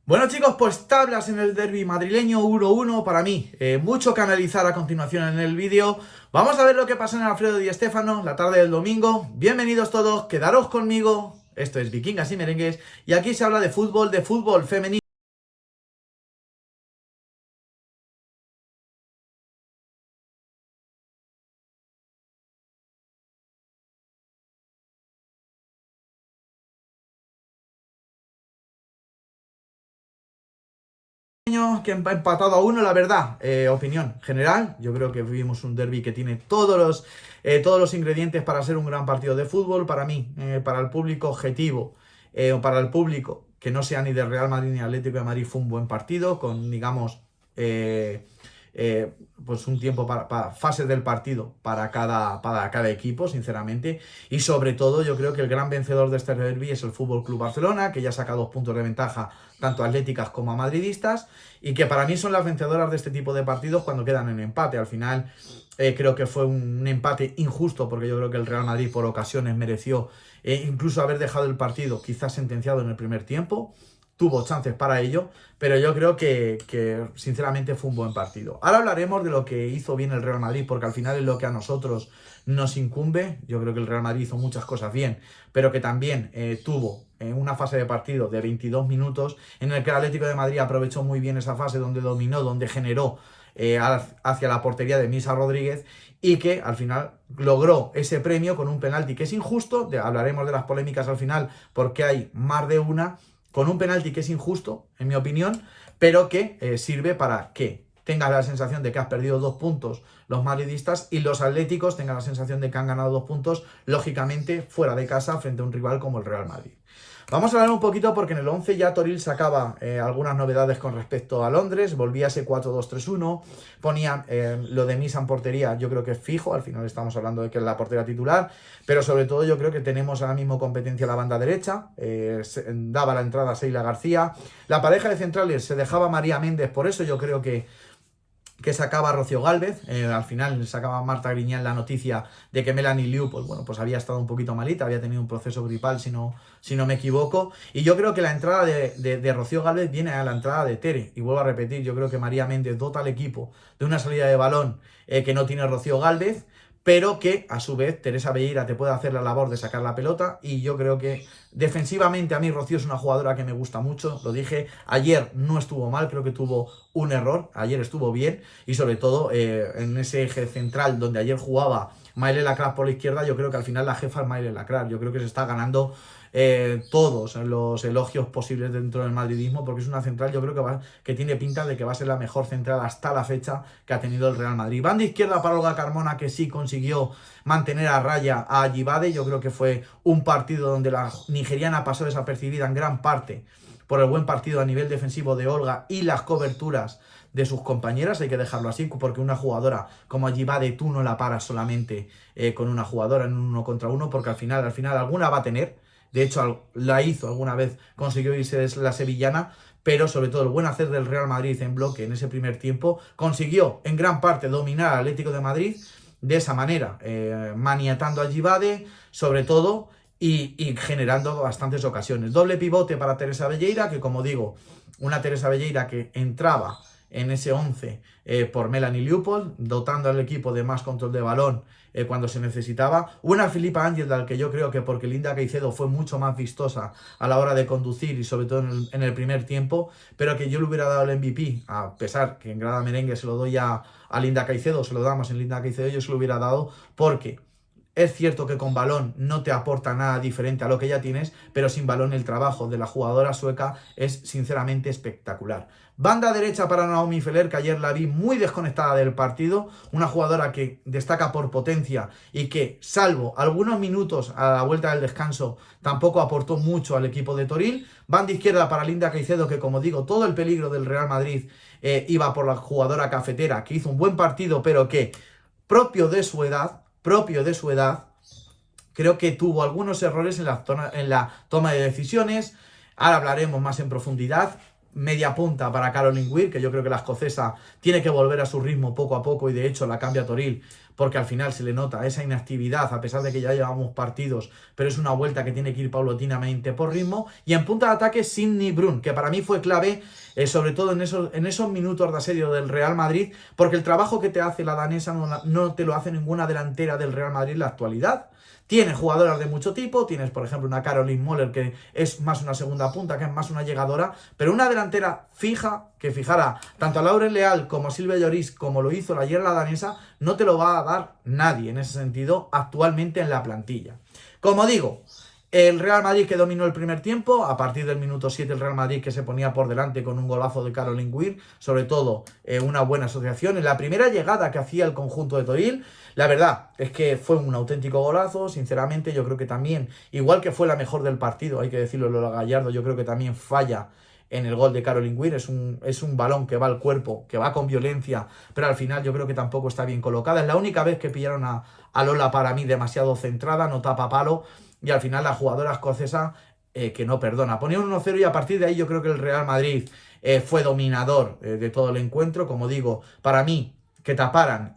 Bueno chicos, pues tablas en el derbi madrileño 1-1 para mí. Mucho que analizar a continuación en el vídeo. Vamos a ver lo que pasó en el Alfredo Di Stéfano la tarde del domingo. Bienvenidos todos, quedaros conmigo. Esto es Vikingas y Merengues y aquí se habla de fútbol femenino. Que ha empatado a uno, la verdad. Opinión general, yo creo que vivimos un derbi que tiene todos los ingredientes para ser un gran partido de fútbol. Para mí, para el público objetivo, o para el público que no sea ni de Real Madrid ni Atlético de Madrid, fue un buen partido con, digamos, pues un tiempo para fases del partido para cada equipo, sinceramente. Y sobre todo, yo creo que el gran vencedor de este derbi es el Fútbol Club Barcelona, que ya saca 2 puntos de ventaja tanto a atléticas como a madridistas, y que para mí son las vencedoras de este tipo de partidos cuando quedan en empate. Al final creo que fue un empate injusto, porque yo creo que el Real Madrid por ocasiones mereció incluso haber dejado el partido quizás sentenciado en el primer tiempo. Tuvo chances para ello, pero yo creo que sinceramente fue un buen partido. Ahora hablaremos de lo que hizo bien el Real Madrid, porque al final es lo que a nosotros nos incumbe. Yo creo que el Real Madrid hizo muchas cosas bien, pero que también tuvo una fase de partido de 22 minutos en el que el Atlético de Madrid aprovechó muy bien esa fase donde dominó, donde generó hacia la portería de Misa Rodríguez, y que al final logró ese premio con un penalti que es injusto. Hablaremos de las polémicas al final porque hay más de una, con un penalti que es injusto, en mi opinión, pero que sirve para que tengas la sensación de que has perdido 2 puntos los madridistas y los atléticos tengan la sensación de que han ganado 2 puntos, lógicamente, fuera de casa frente a un rival como el Real Madrid. Vamos a hablar un poquito porque en el 11 ya Toril sacaba algunas novedades con respecto a Londres, volvía a ese 4-2-3-1, ponía lo de Misa en portería, yo creo que es fijo, al final estamos hablando de que es la portera titular, pero sobre todo yo creo que tenemos ahora mismo competencia a la banda derecha, daba la entrada a Sheila García, la pareja de centrales se dejaba María Méndez, por eso yo creo que sacaba Rocío Gálvez. Al final sacaba Marta Griñán la noticia de que Melanie Liu pues había estado un poquito malita, había tenido un proceso gripal si no me equivoco, y yo creo que la entrada de Rocío Gálvez viene a la entrada de Tere, y vuelvo a repetir, yo creo que María Méndez dota al equipo de una salida de balón que no tiene Rocío Gálvez, pero que a su vez Teresa Belleira te puede hacer la labor de sacar la pelota, y yo creo que defensivamente a mí Rocío es una jugadora que me gusta mucho, lo dije, ayer no estuvo mal, creo que tuvo un error, ayer estuvo bien, y sobre todo en ese eje central donde ayer jugaba Maylen Lacrar por la izquierda, yo creo que al final la jefa es Maylen Lacrar, yo creo que se está ganando todos los elogios posibles dentro del madridismo, porque es una central, yo creo que tiene pinta de que va a ser la mejor central hasta la fecha que ha tenido el Real Madrid. Banda izquierda para Olga Carmona, que sí consiguió mantener a raya a Ajibade. Yo creo que fue un partido donde la nigeriana pasó desapercibida en gran parte por el buen partido a nivel defensivo de Olga y las coberturas de sus compañeras, hay que dejarlo así, porque una jugadora como Ajibade tú no la paras solamente con una jugadora en un 1 contra 1, porque al final alguna va a tener. De hecho, la hizo alguna vez, consiguió irse la sevillana, pero sobre todo el buen hacer del Real Madrid en bloque en ese primer tiempo, consiguió en gran parte dominar al Atlético de Madrid de esa manera, maniatando a Ajibade, sobre todo, y generando bastantes ocasiones. Doble pivote para Teresa Belleira, que como digo, una Teresa Belleira que entraba en ese 11 por Melanie Leopold, dotando al equipo de más control de balón cuando se necesitaba. Una Filipa Ángel, que yo creo que porque Linda Caicedo fue mucho más vistosa a la hora de conducir y sobre todo en el primer tiempo, pero que yo le hubiera dado el MVP, a pesar que en Grada Merengue se lo doy a Linda Caicedo, se lo damos en Linda Caicedo, yo se lo hubiera dado porque es cierto que con balón no te aporta nada diferente a lo que ya tienes, pero sin balón el trabajo de la jugadora sueca es sinceramente espectacular. Banda derecha para Naomi Feller, que ayer la vi muy desconectada del partido, una jugadora que destaca por potencia y que, salvo algunos minutos a la vuelta del descanso, tampoco aportó mucho al equipo de Toril. Banda izquierda para Linda Caicedo, que como digo, todo el peligro del Real Madrid iba por la jugadora cafetera, que hizo un buen partido, pero que, propio de su edad, creo que tuvo algunos errores en la toma de decisiones. Ahora hablaremos más en profundidad. Media punta para Caroline Weir, que yo creo que la escocesa tiene que volver a su ritmo poco a poco, y de hecho la cambia Toril porque al final se le nota esa inactividad, a pesar de que ya llevamos partidos, pero es una vuelta que tiene que ir paulatinamente por ritmo. Y en punta de ataque, Sidney Brun, que para mí fue clave, sobre todo en esos minutos de asedio del Real Madrid, porque el trabajo que te hace la danesa no te lo hace ninguna delantera del Real Madrid en la actualidad. Tienes jugadoras de mucho tipo, tienes por ejemplo una Caroline Moller que es más una segunda punta, que es más una llegadora, pero una delantera fija, que fijara tanto a Lauren Leal como a Silvia Lloris, como lo hizo ayer la danesa, no te lo va a dar nadie en ese sentido actualmente en la plantilla. Como digo, el Real Madrid que dominó el primer tiempo, a partir del minuto 7 el Real Madrid que se ponía por delante con un golazo de Caroline Weir, sobre todo una buena asociación. En la primera llegada que hacía el conjunto de Toril, la verdad es que fue un auténtico golazo, sinceramente yo creo que también, igual que fue la mejor del partido, hay que decirlo, Lola Gallardo, yo creo que también falla en el gol de Caroline Weir, es un balón que va al cuerpo, que va con violencia, pero al final yo creo que tampoco está bien colocada. Es la única vez que pillaron a Lola para mí demasiado centrada, no tapa palo, y al final la jugadora escocesa que no perdona. Ponía un 1-0 y a partir de ahí yo creo que el Real Madrid fue dominador de todo el encuentro. Como digo, para mí que tapar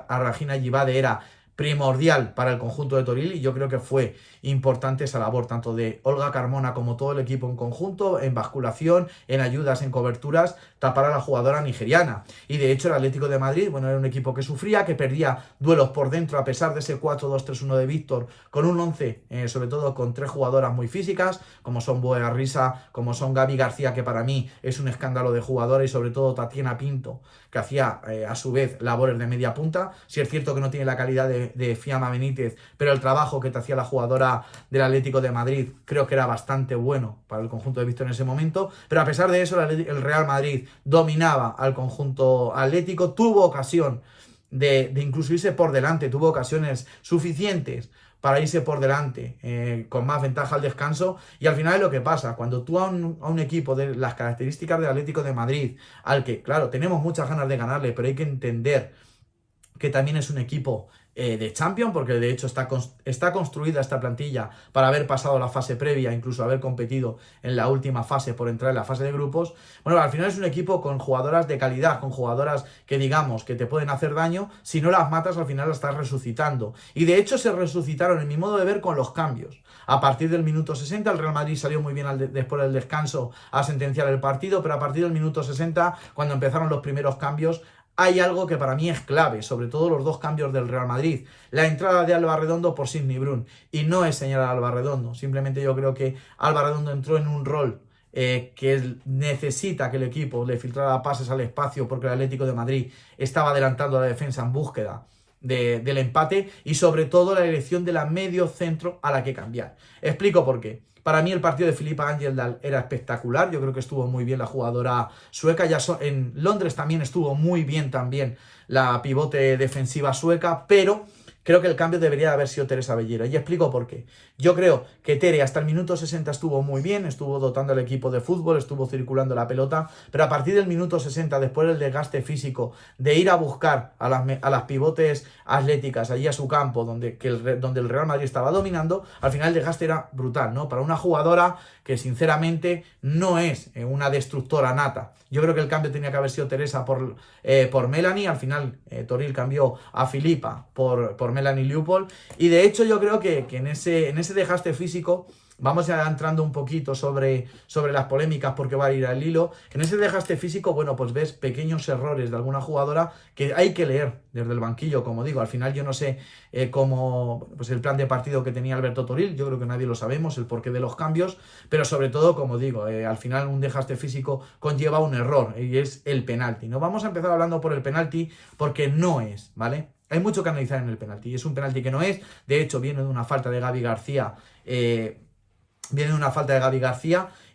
a Regina Gibade era primordial para el conjunto de Toril y yo creo que fue importante esa labor tanto de Olga Carmona como todo el equipo en conjunto, en basculación, en ayudas, en coberturas, tapar a la jugadora nigeriana. Y de hecho el Atlético de Madrid, bueno, era un equipo que sufría, que perdía duelos por dentro a pesar de ese 4-2-3-1 de Víctor, con un 11, sobre todo con 3 jugadoras muy físicas, como son Boea Risa, como son Gaby García, que para mí es un escándalo de jugadora, y sobre todo Tatiana Pinto, que hacía a su vez labores de media punta. Si es cierto que no tiene la calidad de Fiamma Benítez, pero el trabajo que te hacía la jugadora del Atlético de Madrid creo que era bastante bueno para el conjunto de Víctor en ese momento. Pero a pesar de eso, el Real Madrid dominaba al conjunto atlético, tuvo ocasión de incluso irse por delante, tuvo ocasiones suficientes para irse por delante con más ventaja al descanso, y al final es lo que pasa, cuando tú a un equipo de las características del Atlético de Madrid, al que claro, tenemos muchas ganas de ganarle, pero hay que entender que también es un equipo de Champions, porque de hecho está construida esta plantilla para haber pasado la fase previa, incluso haber competido en la última fase por entrar en la fase de grupos. Bueno, al final es un equipo con jugadoras de calidad, con jugadoras que digamos que te pueden hacer daño, si no las matas al final las estás resucitando. Y de hecho se resucitaron, en mi modo de ver, con los cambios. A partir del minuto 60 el Real Madrid salió muy bien después del descanso a sentenciar el partido, pero a partir del minuto 60, cuando empezaron los primeros cambios, hay algo que para mí es clave, sobre todo los 2 cambios del Real Madrid. La entrada de Alba Redondo por Sidney Brun. Y no es señalar a Alba Redondo, simplemente yo creo que Alba Redondo entró en un rol que necesita que el equipo le filtrara pases al espacio, porque el Atlético de Madrid estaba adelantando a la defensa en búsqueda del empate, y sobre todo la elección de la medio centro a la que cambiar. Explico por qué. Para mí el partido de Filippa Angeldal era espectacular, yo creo que estuvo muy bien la jugadora sueca, en Londres también estuvo muy bien también la pivote defensiva sueca, pero creo que el cambio debería de haber sido Teresa Bellera, y explico por qué. Yo creo que Tere hasta el minuto 60 estuvo muy bien, estuvo dotando al equipo de fútbol, estuvo circulando la pelota, pero a partir del minuto 60, después del desgaste físico de ir a buscar a las pivotes atléticas allí a su campo, donde el Real Madrid estaba dominando, al final el desgaste era brutal, ¿no? Para una jugadora que sinceramente no es una destructora nata. Yo creo que el cambio tenía que haber sido Teresa por Melanie, al final Toril cambió a Filippa por Melanie Leopold, y de hecho yo creo que en ese desgaste físico, vamos ya entrando un poquito sobre las polémicas porque va a ir al hilo, en ese desgaste físico, bueno, pues ves pequeños errores de alguna jugadora que hay que leer desde el banquillo, como digo. Al final yo no sé cómo, pues el plan de partido que tenía Alberto Toril, yo creo que nadie lo sabemos, el porqué de los cambios, pero sobre todo, como digo, al final un desgaste físico conlleva un error, y es el penalti. No vamos a empezar hablando por el penalti porque no es, ¿vale? Hay mucho que analizar en el penalti, es un penalti que no es, de hecho viene de una falta de Gaby García,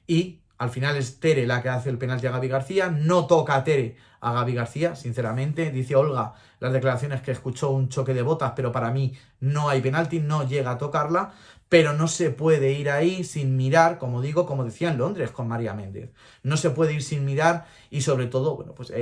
y al final es Tere la que hace el penalti a Gaby García, no toca a Tere a Gaby García, sinceramente. Dice Olga, las declaraciones, que escuchó un choque de botas, pero para mí no hay penalti, no llega a tocarla, pero no se puede ir ahí sin mirar, como digo, como decía en Londres con María Méndez, no se puede ir sin mirar, y sobre todo, bueno, pues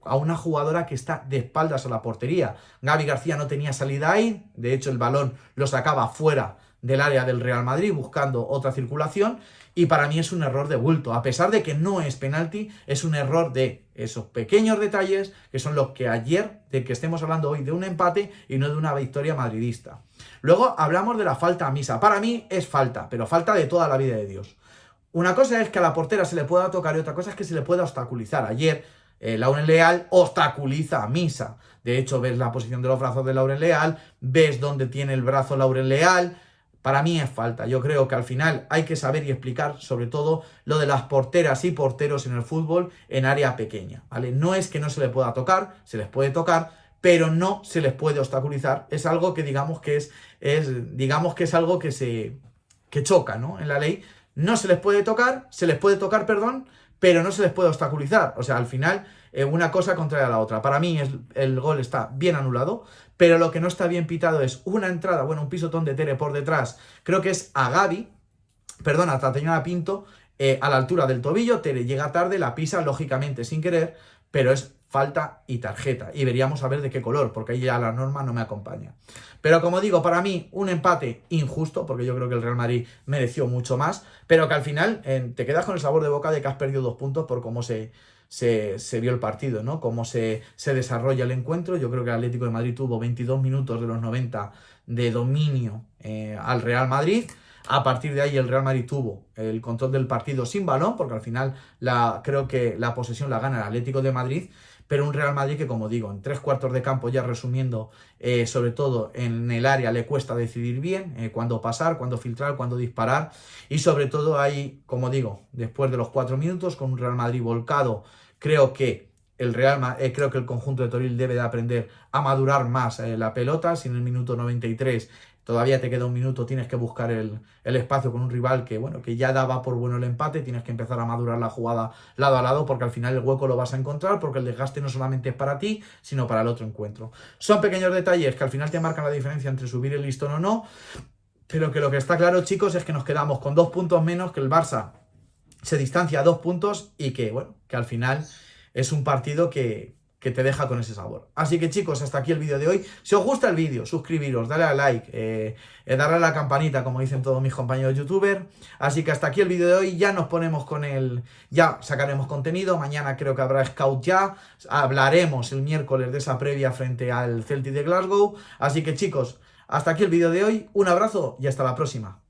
a una jugadora que está de espaldas a la portería. Gaby García no tenía salida ahí, de hecho el balón lo sacaba fuera del área del Real Madrid buscando otra circulación, Y para mí es un error de bulto. A pesar de que no es penalti, es un error de esos pequeños detalles que son los que ayer, de que estemos hablando hoy de un empate y no de una victoria madridista. Luego hablamos de la falta a Misa. Para mí es falta, pero falta de toda la vida de Dios. Una cosa es que a la portera se le pueda tocar y otra cosa es que se le pueda obstaculizar. Ayer Lauren Leal obstaculiza a Misa. De hecho, ves la posición de los brazos de Lauren Leal, ves dónde tiene el brazo Lauren Leal. Para mí es falta. Yo creo que al final hay que saber y explicar sobre todo lo de las porteras y porteros en el fútbol en área pequeña, ¿vale? No es que no se le pueda tocar, se les puede tocar, pero no se les puede obstaculizar. Es algo que digamos que es algo que choca, ¿no? En la ley no se les puede tocar, perdón, pero no se les puede obstaculizar. O sea, al final una cosa contraria a la otra. Para mí el gol está bien anulado, pero lo que no está bien pitado es una entrada, bueno, un pisotón de Tere por detrás, creo que es a Tatiana Pinto, a la altura del tobillo. Tere llega tarde, la pisa, lógicamente sin querer, pero es falta y tarjeta. Y veríamos a ver de qué color, porque ahí ya la norma no me acompaña. Pero como digo, para mí un empate injusto, porque yo creo que el Real Madrid mereció mucho más, pero que al final te quedas con el sabor de boca de que has perdido 2 puntos por cómo se vio el partido, ¿no? Cómo se desarrolla el encuentro. Yo creo que el Atlético de Madrid tuvo 22 minutos de los 90 de dominio al Real Madrid. A partir de ahí el Real Madrid tuvo el control del partido sin balón, porque al final creo que la posesión la gana el Atlético de Madrid, pero un Real Madrid que, como digo, en 3/4 de campo, ya resumiendo, sobre todo en el área le cuesta decidir bien cuándo pasar, cuándo filtrar, cuándo disparar, y sobre todo ahí, como digo, después de los 4 minutos, con un Real Madrid volcado, creo que el conjunto de Toril debe de aprender a madurar más la pelota. Si en el minuto 93 todavía te queda un minuto, tienes que buscar el espacio con un rival que ya daba por bueno el empate, tienes que empezar a madurar la jugada lado a lado, porque al final el hueco lo vas a encontrar, porque el desgaste no solamente es para ti, sino para el otro encuentro. Son pequeños detalles que al final te marcan la diferencia entre subir el listón o no, pero que lo que está claro, chicos, es que nos quedamos con 2 puntos menos, que el Barça se distancia a 2 puntos y que al final es un partido que te deja con ese sabor. Así que, chicos, hasta aquí el vídeo de hoy. Si os gusta el vídeo, suscribiros, dale a like, darle a la campanita, como dicen todos mis compañeros youtubers. Así que hasta aquí el vídeo de hoy. Ya nos ponemos ya sacaremos contenido. Mañana creo que habrá Scout ya. Hablaremos el miércoles de esa previa frente al Celtic de Glasgow. Así que, chicos, hasta aquí el vídeo de hoy. Un abrazo y hasta la próxima.